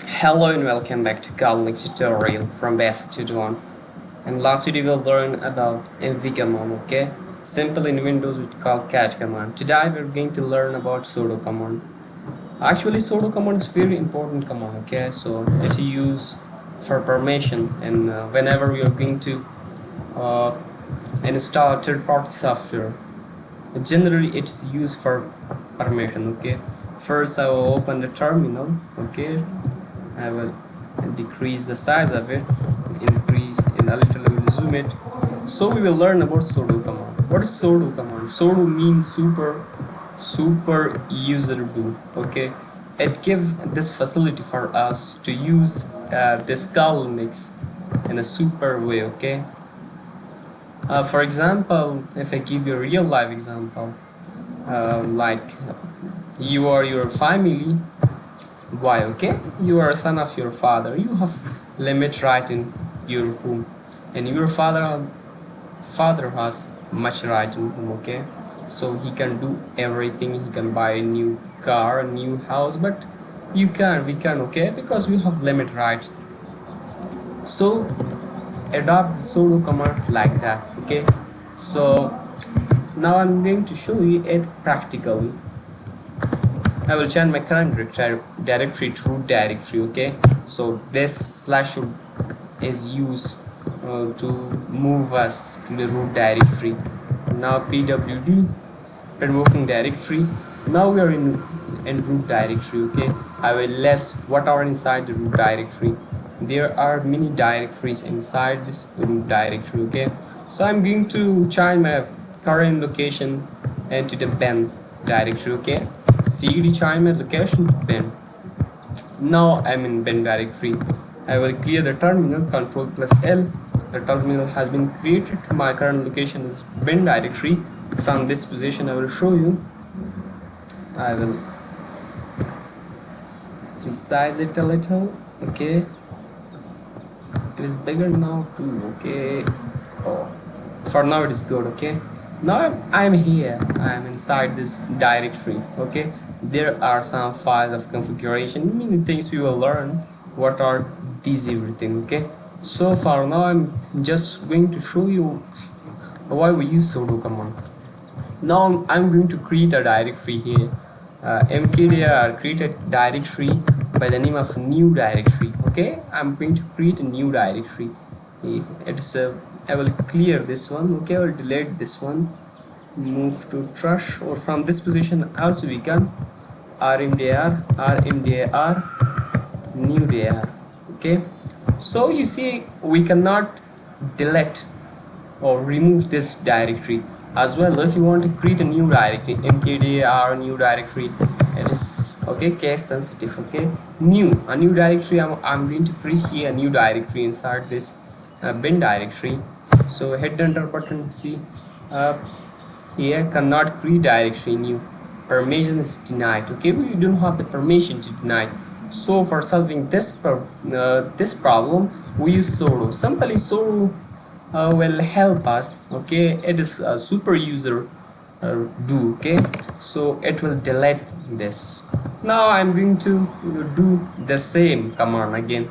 Hello and welcome back to Linux tutorial from basic to advanced. And last video we'll learn about mv command, okay? Simple in Windows we call cat command. Today we're going to learn about sudo command. Actually sudo command is very important command, okay? So it use for permission and whenever we are going to uh, install third-party software. Generally it is used for permission, okay? First I will open the terminal, okay? I will decrease the size of it, increase in a little, I will zoom it. So we will learn about sudo command. What is sudo command? Sudo means super user do, okay? It gives this facility for us to use this Linux in a super way, okay? For example, if I give you a real life example, like you or your family, why, okay, you are a son of your father, you have limit right in your home, and your father has much right in home, okay? So he can do everything, he can buy a new car, a new house, but we can, okay, because we have limit right. So adopt sudo command like that, okay? So now I'm going to show you it practically. I will change my current directory to root directory, okay? So this slash is used to move us to the root directory. Now pwd provoking directory. Now we are in root directory, okay? I will list what are inside the root directory. There are many directories inside this root directory, okay? So I'm going to change my current location into the bin directory, okay? cd change my location to bin. Now I'm in bin directory. I will clear the terminal, Ctrl plus L. The terminal has been created. My current location is bin directory. From this position I will show you. I will resize it a little, okay? It is bigger now too, okay? Oh, for now it is good, okay? Now I'm here, I'm inside this directory, okay? There are some files of configuration, many things we will learn what are these everything, okay? So for now I'm just going to show you why we use sudo command. Now I'm going to create a directory here. mkdir created directory by the name of new directory, okay? I'm going to create a new directory. It's I will clear this one, okay? I will delete this one, move to trash, or from this position also we can rmdir new dir, okay? So you see we cannot delete or remove this directory. As well, if you want to create a new directory, mkdir new directory, it is okay, case sensitive, okay? A new directory, I'm going to create here a new directory inside this bin directory. So hit the enter button. See here cannot create directory new, permission is denied, okay? We don't have the permission to deny. So for solving this problem we use sudo. Simply sudo will help us, okay? It is a super user do, okay? So it will delete this. Now I'm going to do the same command again,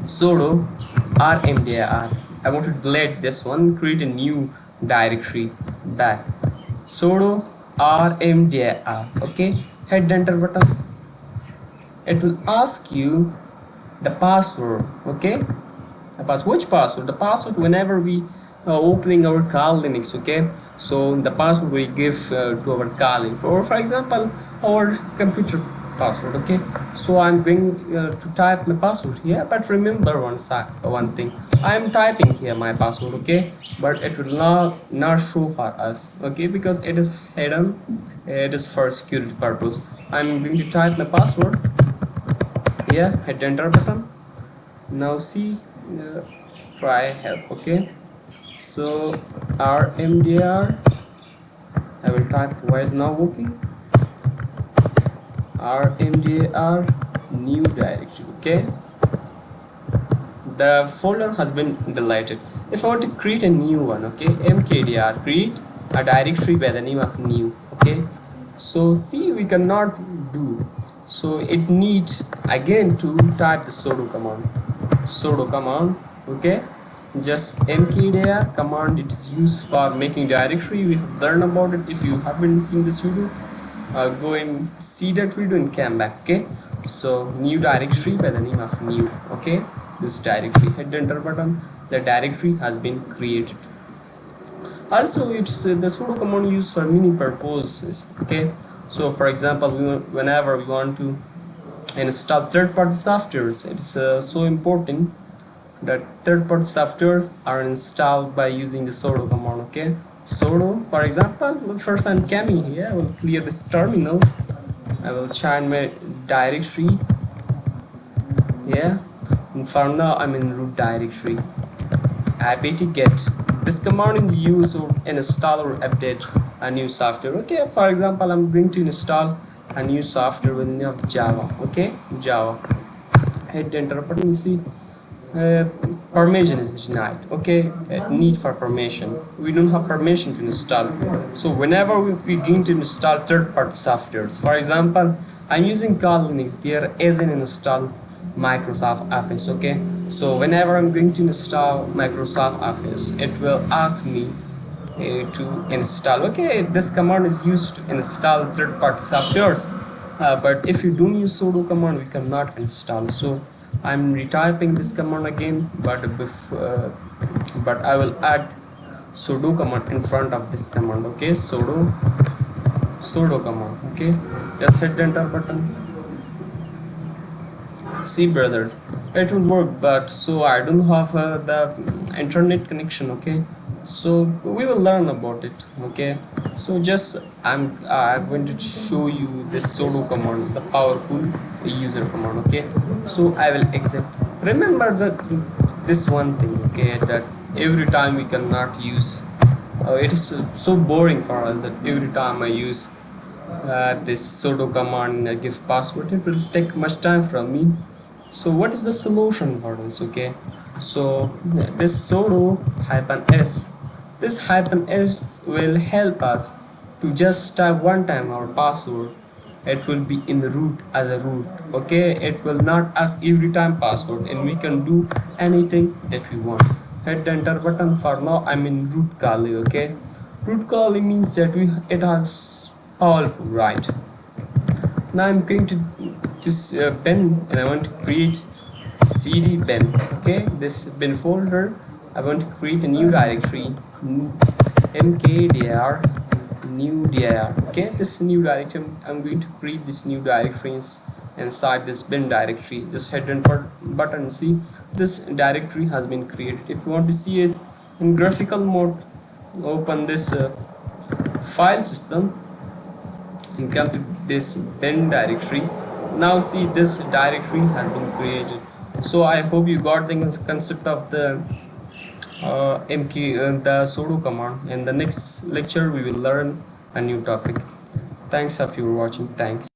sudo rmdir. I want to delete this one, create a new directory back, sudo rmdir, okay? Hit the enter button. It will ask you the password, okay? Which password? The password whenever we opening our Linux, okay? So the password we give to our Linux, or for example our computer password, okay? So I'm going to type my password here, but remember one thing, I am typing here my password, okay? But it will not show for us, okay? Because it is hidden, it is for security purpose. I'm going to type my password here, hit the enter button. Now see, try help, okay? So rmdir, I will type, why is now working, rmdir new directory, okay? The folder has been deleted. If I want to create a new one, okay, mkdir create a directory by the name of new, okay? So see, we cannot do. so it needs again to type the sudo command. Okay, just mkdir command, it is used for making directory. We have learned about it. If you haven't seen this video, go and see that video and come back. Okay, so new directory by the name of new. Okay, this directory, hit the enter button, the directory has been created. Also, it's the sudo command used for many purposes. Okay, so for example, whenever we want to install third-party softwares, it's so important that third-party softwares are installed by using the sudo command. Okay, sudo, for example, first I'm coming here, I will clear this terminal, I will change my directory. Yeah, and for now I'm in root directory. apt-get, this command is used to install or update a new software. Okay, for example, I'm going to install a new software with the name of Java. Okay, Java, hit enter button. You see permission is denied. Okay, need for permission, we don't have permission to install. So whenever we going to install third-party softwares, for example, I'm using Kali Linux, there is an install Microsoft Office. Okay, so whenever I'm going to install Microsoft Office, it will ask me to install. Okay, this command is used to install third-party softwares, but if you don't use sudo command, we cannot install. So I'm retyping this command again, but I will add sudo command in front of this command. Okay, sudo command. Okay, just hit the enter button. See brothers, it will work, but so I don't have the internet connection. Okay, so we will learn about it. Okay, so just I'm going to show you this sudo command, the powerful user command. Okay, so I will exit. Remember that this one thing, okay, that every time we cannot use it is so boring for us that every time I use this sudo command, give password, it will take much time from me. So what is the solution for this? Okay, so this sudo -s, this -s will help us to just type one time our password. It will be in the root as a root. Okay, it will not ask every time password, and we can do anything that we want. Hit the enter button. For now I'm in root Kali. Okay, root Kali means that it has powerful, right? Now I'm going to bin, and I want to create cd bin. Okay, this bin folder, I want to create a new directory, mkdir new dir. Okay, this new directory, I'm going to create this new directory inside this bin directory. Just hit enter button and see this directory has been created. If you want to see it in graphical mode, open this file system and come to this bin directory. Now see, this directory has been created. So I hope you got the concept of the the sudo command. In the next lecture we will learn a new topic. Thanks if you were watching. Thanks.